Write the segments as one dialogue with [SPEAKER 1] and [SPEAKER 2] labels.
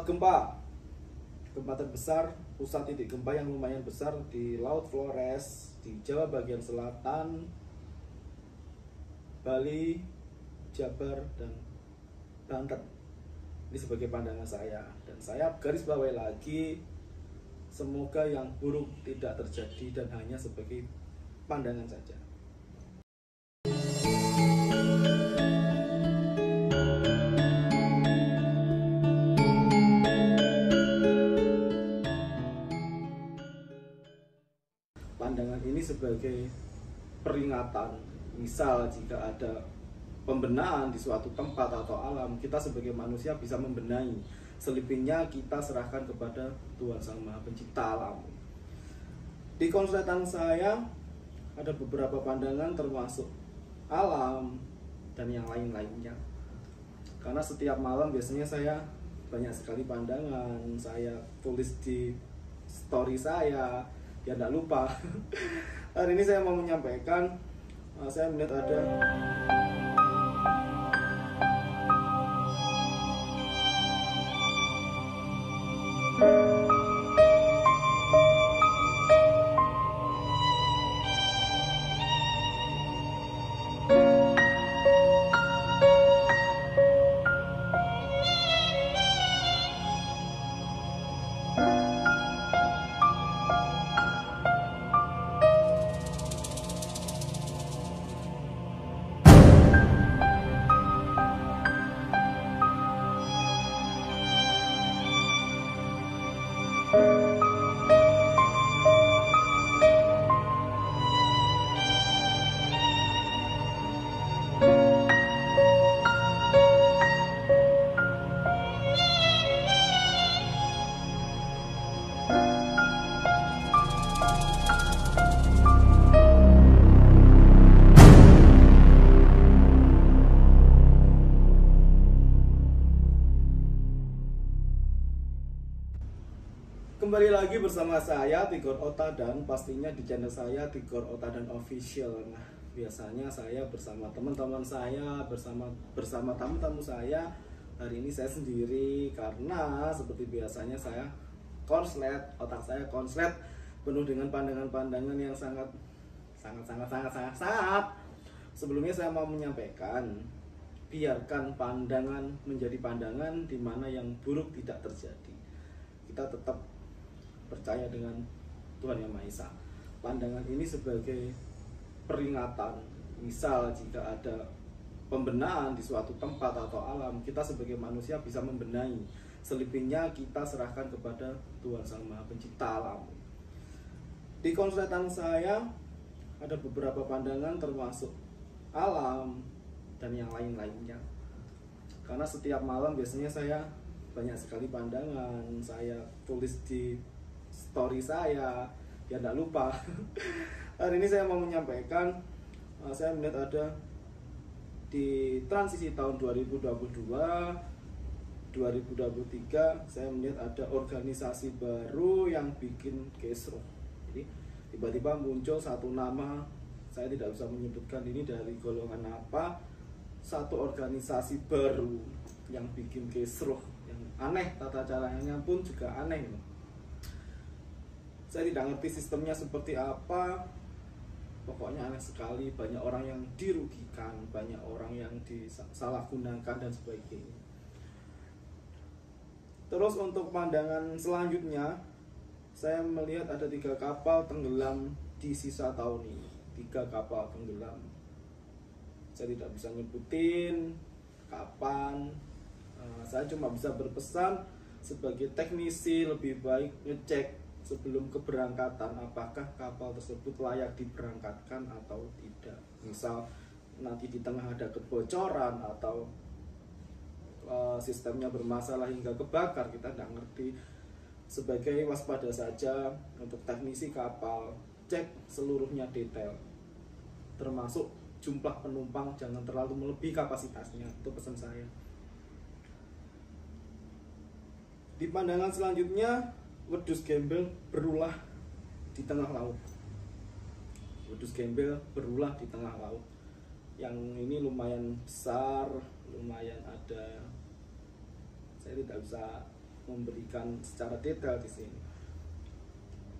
[SPEAKER 1] Gempa terbesar, pusat titik gempa yang lumayan besar di Laut Flores di Jawa bagian selatan, Bali, Jabar, dan Banten. Ini sebagai pandangan saya, dan saya garis bawahi lagi, semoga yang buruk tidak terjadi dan hanya sebagai pandangan saja. Pandangan ini sebagai peringatan, misal jika ada pembenahan di suatu tempat atau alam, kita sebagai manusia bisa membenahi. Selebihnya kita serahkan kepada Tuhan Sang Maha Pencipta alam. Di konsletan saya ada beberapa pandangan termasuk alam dan yang lain-lainnya. Karena setiap malam biasanya saya banyak sekali pandangan, saya tulis di story saya, biar tidak lupa. Hari ini saya mau menyampaikan, saya melihat ada kembali lagi bersama saya Tigor Ota, dan pastinya di channel saya Tigor Ota dan Official. Nah, biasanya saya bersama teman-teman saya, bersama tamu-tamu saya. Hari ini saya sendiri karena seperti biasanya saya konslet, otak saya konslet penuh dengan pandangan-pandangan yang sangat. Sebelumnya saya mau menyampaikan, biarkan pandangan menjadi pandangan, di mana yang buruk tidak terjadi. Kita tetap percaya dengan Tuhan Yang Maha Esa. Pandangan ini sebagai peringatan, misal jika ada pembenahan di suatu tempat atau alam, kita sebagai manusia bisa membenahi. Selebihnya kita serahkan kepada Tuhan Sang Maha Pencipta alam. Di konsletan saya ada beberapa pandangan termasuk alam dan yang lain-lainnya. Karena setiap malam biasanya saya banyak sekali pandangan, saya tulis di story saya, biar tidak lupa. Hari ini saya mau menyampaikan, saya melihat ada di transisi tahun 2022-2023, saya melihat ada organisasi baru yang bikin kisruh. Jadi tiba-tiba muncul satu nama, saya tidak bisa menyebutkan ini dari golongan apa, satu organisasi baru yang bikin kisruh, yang aneh, tata caranya pun juga aneh. Saya tidak ngerti sistemnya seperti apa, pokoknya aneh sekali. Banyak orang yang dirugikan, banyak orang yang disalahgunakan dan sebagainya. Terus untuk pandangan selanjutnya, saya melihat ada 3 kapal tenggelam di sisa tahun ini. 3 kapal tenggelam. Saya tidak bisa nyebutin kapan. Saya cuma bisa berpesan sebagai teknisi, lebih baik ngecek sebelum keberangkatan apakah kapal tersebut layak diberangkatkan atau tidak. Misal nanti di tengah ada kebocoran atau sistemnya bermasalah hingga kebakar, kita tidak ngerti. Sebagai waspada saja untuk teknisi kapal, cek seluruhnya detail, termasuk jumlah penumpang, jangan terlalu melebihi kapasitasnya. Itu pesan saya. Di pandangan selanjutnya, wedhus gembel berulah di tengah laut. Wedhus gembel berulah di tengah laut. Yang ini lumayan besar, lumayan ada, saya tidak bisa memberikan secara detail di sini.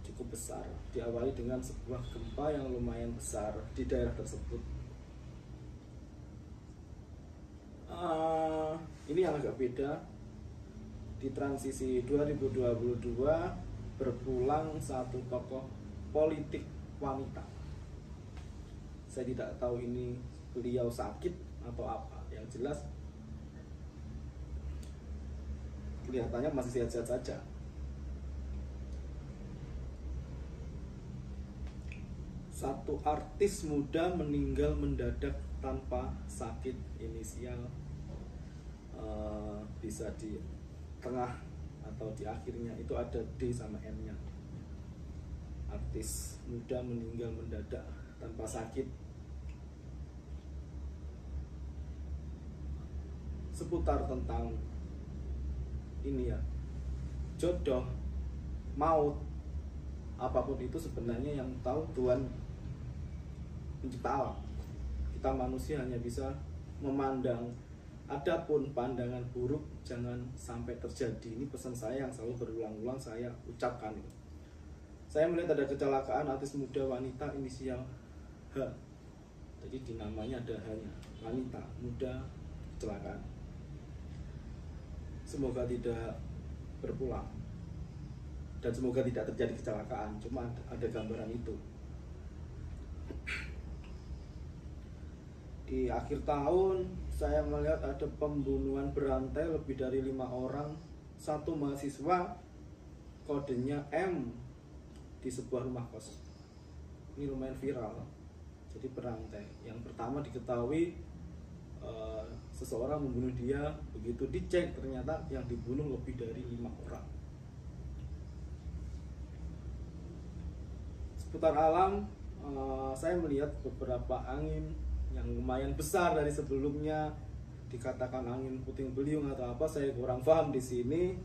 [SPEAKER 1] Cukup besar, diawali dengan sebuah gempa yang lumayan besar di daerah tersebut. Ini yang agak beda. Di transisi 2022 berpulang satu tokoh politik wanita. Saya tidak tahu ini beliau sakit atau apa. Yang jelas kelihatannya masih sehat-sehat saja. Satu artis muda meninggal mendadak tanpa sakit. Inisial bisa di tengah atau di akhirnya itu ada D sama M-nya. Artis muda meninggal mendadak tanpa sakit. Seputar tentang ini ya, jodoh, maut, apapun itu sebenarnya yang tahu Tuhan pencipta alam. Kita manusia hanya bisa memandang. Adapun pandangan buruk jangan sampai terjadi. Ini pesan saya yang selalu berulang-ulang saya ucapkan itu. Saya melihat ada kecelakaan artis muda wanita inisial H. Jadi di namanya ada H-nya, wanita muda kecelakaan. Semoga tidak berpulang dan semoga tidak terjadi kecelakaan. Cuma ada gambaran itu. Di akhir tahun saya melihat ada pembunuhan berantai lebih dari 5 orang. Satu mahasiswa kodenya M di sebuah rumah kos. Ini lumayan viral. Jadi berantai. Yang pertama diketahui seseorang membunuh dia. Begitu dicek ternyata yang dibunuh lebih dari 5 orang. Seputar alam, saya melihat beberapa angin yang lumayan besar dari sebelumnya. Dikatakan angin puting beliung atau apa, saya kurang paham di sini.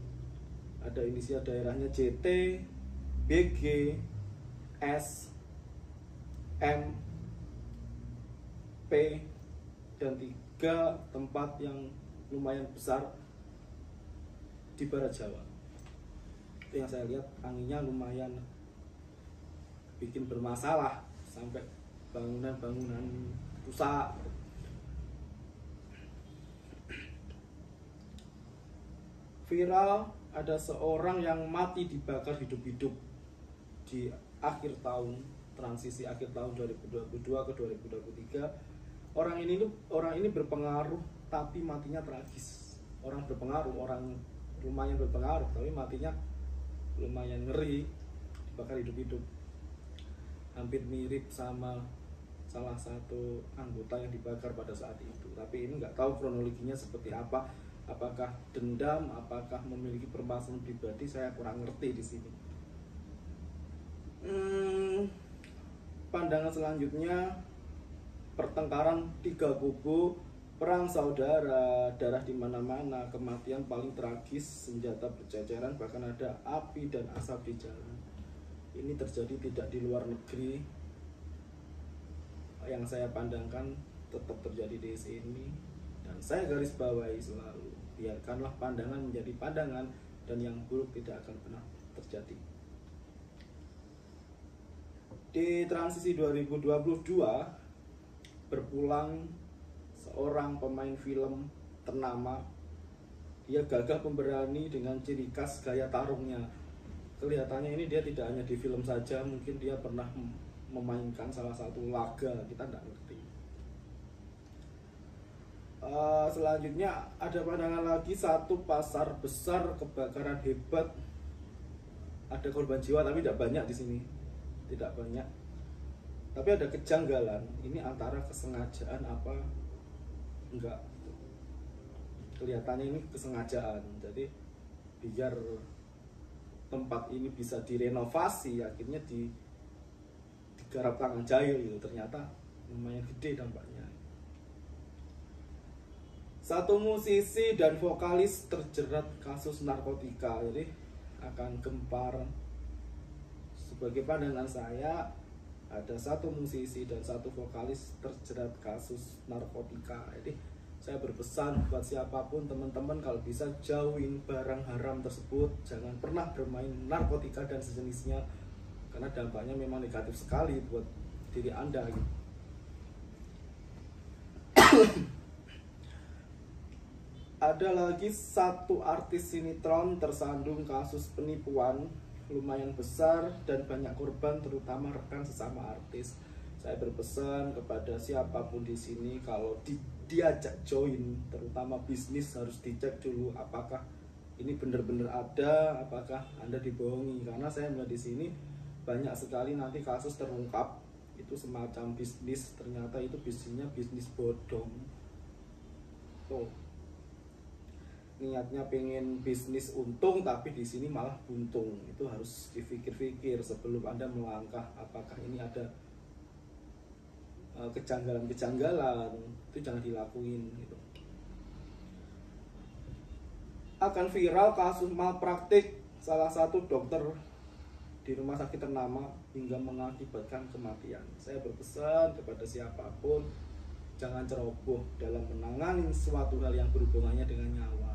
[SPEAKER 1] Ada inisial daerahnya JT, BG, S, M, P, dan 3 tempat yang lumayan besar di barat Jawa. Itu yang saya lihat, anginnya lumayan bikin bermasalah sampai bangunan-bangunan rusak. Viral ada seorang yang mati dibakar hidup-hidup di akhir tahun, transisi akhir tahun 2022 ke 2023. Orang ini berpengaruh tapi matinya tragis. Orang berpengaruh, orang lumayan berpengaruh tapi matinya lumayan ngeri, dibakar hidup-hidup. Hampir mirip sama salah satu anggota yang dibakar pada saat itu. Tapi ini nggak tahu kronologinya seperti apa. Apakah dendam, apakah memiliki permasalahan pribadi, saya kurang ngerti di sini. Pandangan selanjutnya, pertengkaran 3 kubu, perang saudara, darah di mana-mana, kematian paling tragis, senjata berceceran, bahkan ada api dan asap di jalan. Ini terjadi tidak di luar negeri. Yang saya pandangkan tetap terjadi di sini, dan saya garis bawahi selalu, biarkanlah pandangan menjadi pandangan dan yang buruk tidak akan pernah terjadi. Di transisi 2022 berpulang seorang pemain film ternama. Dia gagah pemberani dengan ciri khas gaya tarungnya. Kelihatannya ini dia tidak hanya di film saja, mungkin dia pernah memainkan salah satu laga, kita tidak ngerti. Selanjutnya ada pandangan lagi, satu pasar besar kebakaran hebat, ada korban jiwa tapi tidak banyak di sini, tidak banyak. Tapi ada kejanggalan, ini antara kesengajaan apa enggak. Kelihatannya ini kesengajaan, jadi biar tempat ini bisa direnovasi, akhirnya digarap tangan jahil gitu. Ternyata lumayan gede dampaknya. Satu musisi dan vokalis terjerat kasus narkotika, jadi akan gempar. Sebagai pandangan saya, ada satu musisi dan satu vokalis terjerat kasus narkotika. Jadi Saya berpesan buat siapapun teman-teman, kalau bisa jauhin barang haram tersebut, jangan pernah bermain narkotika dan sejenisnya, karena dampaknya memang negatif sekali buat diri Anda gitu. Ada lagi satu artis sinetron tersandung kasus penipuan lumayan besar dan banyak korban, terutama rekan sesama artis. Saya berpesan kepada siapapun di sini, kalau diajak join, terutama bisnis, harus dicek dulu apakah ini benar-benar ada, apakah Anda dibohongi. Karena saya melihat di sini banyak sekali nanti kasus terungkap itu semacam bisnis, ternyata itu bisnisnya bisnis bodong. Tuh, niatnya pengen bisnis untung, tapi di sini malah buntung. Itu harus dipikir-pikir sebelum Anda melangkah, apakah ini ada kejanggalan-kejanggalan, itu jangan dilakuin gitu. Akan viral kasus malpraktik salah satu dokter di rumah sakit ternama hingga mengakibatkan kematian. Saya berpesan kepada siapapun, jangan ceroboh dalam menangani suatu hal yang berhubungannya dengan nyawa.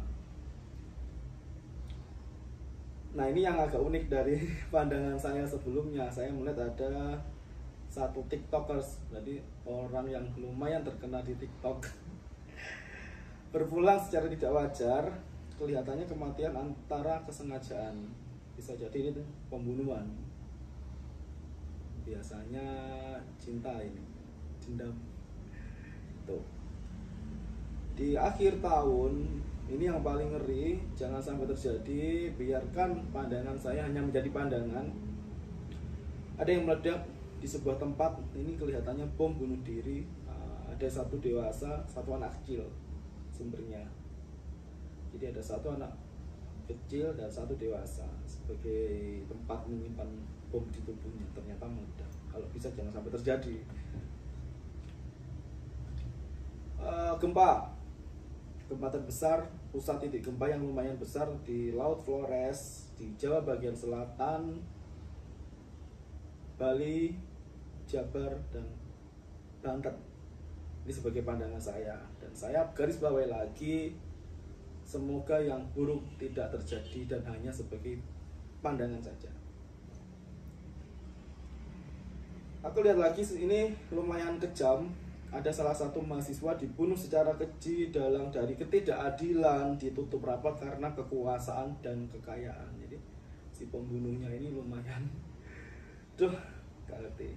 [SPEAKER 1] Nah, ini yang agak unik dari pandangan saya sebelumnya. Saya melihat ada satu tiktokers, jadi orang yang lumayan terkenal di tiktok, berpulang secara tidak wajar. Kelihatannya kematian antara kesengajaan, bisa jadi itu pembunuhan. Biasanya cinta, ini dendam. Tuh, di akhir tahun ini yang paling ngeri, jangan sampai terjadi. Biarkan pandangan saya hanya menjadi pandangan. Ada yang meledak di sebuah tempat, ini kelihatannya bom bunuh diri. Ada satu dewasa, satu anak kecil sumbernya. Jadi ada satu anak kecil dan satu dewasa sebagai tempat menyimpan bom di tubuhnya, ternyata meledak. Kalau bisa jangan sampai terjadi. Gempa terbesar, pusat titik gempa yang lumayan besar di Laut Flores di Jawa bagian selatan, Bali, Jabar, dan Banten. Ini sebagai pandangan saya, dan saya garis bawahi lagi, semoga yang buruk tidak terjadi dan hanya sebagai pandangan saja. Aku lihat lagi ini lumayan kejam. Ada salah satu mahasiswa dibunuh secara keji dari ketidakadilan, ditutup rapat karena kekuasaan dan kekayaan. Jadi si pembunuhnya ini lumayan, gak ngerti.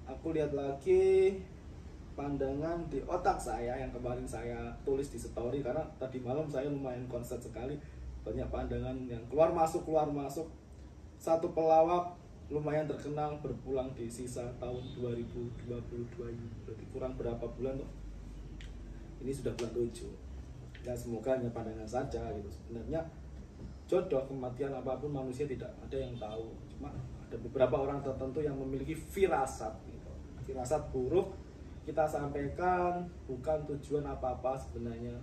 [SPEAKER 1] Aku lihat lagi pandangan di otak saya yang kemarin saya tulis di story, karena tadi malam saya lumayan konsep sekali, banyak pandangan yang keluar masuk. Satu pelawak lumayan terkenal berpulang di sisa tahun 2022 ini, berarti kurang berapa bulan tuh? Ini sudah bulan 7. Ya semoga hanya pandangan saja gitu. Sebenarnya jodoh, kematian apapun manusia tidak ada yang tahu, cuma ada beberapa orang tertentu yang memiliki firasat gitu. Firasat buruk kita sampaikan bukan tujuan apa-apa sebenarnya,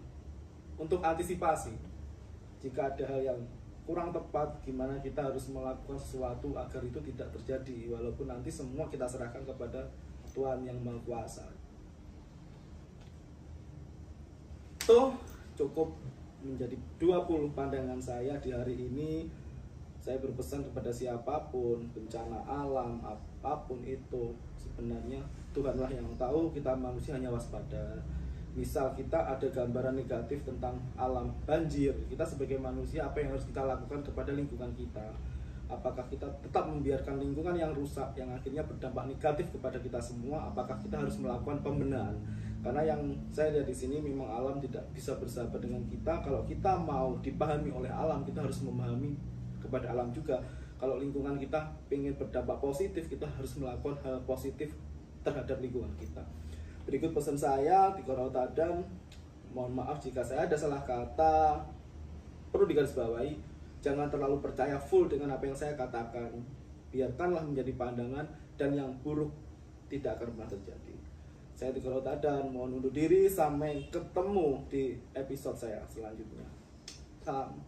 [SPEAKER 1] untuk antisipasi jika ada hal yang kurang tepat, gimana kita harus melakukan sesuatu agar itu tidak terjadi, walaupun nanti semua kita serahkan kepada Tuhan yang Maha Kuasa. Tuh, cukup menjadi 20 pandangan saya di hari ini. Saya berpesan kepada siapapun, bencana alam apapun itu, sebenarnya Tuhanlah yang tahu, kita manusia hanya waspada. Misal kita ada gambaran negatif tentang alam banjir, kita sebagai manusia apa yang harus kita lakukan kepada lingkungan kita? Apakah kita tetap membiarkan lingkungan yang rusak, yang akhirnya berdampak negatif kepada kita semua? Apakah kita harus melakukan pembenahan? Karena yang saya lihat di sini memang alam tidak bisa bersahabat dengan kita. Kalau kita mau dipahami oleh alam, kita harus memahami kepada alam juga. Kalau lingkungan kita ingin berdampak positif, kita harus melakukan hal positif terhadap lingkungan kita. Berikut pesan saya di Korau Tadan. Mohon maaf jika saya ada salah kata. Perlu digarisbawahi, jangan terlalu percaya full dengan apa yang saya katakan. Biarkanlah menjadi pandangan, dan yang buruk tidak akan pernah terjadi. Saya di Korau Tadan mohon undur diri, sampai ketemu di episode saya selanjutnya. Salam.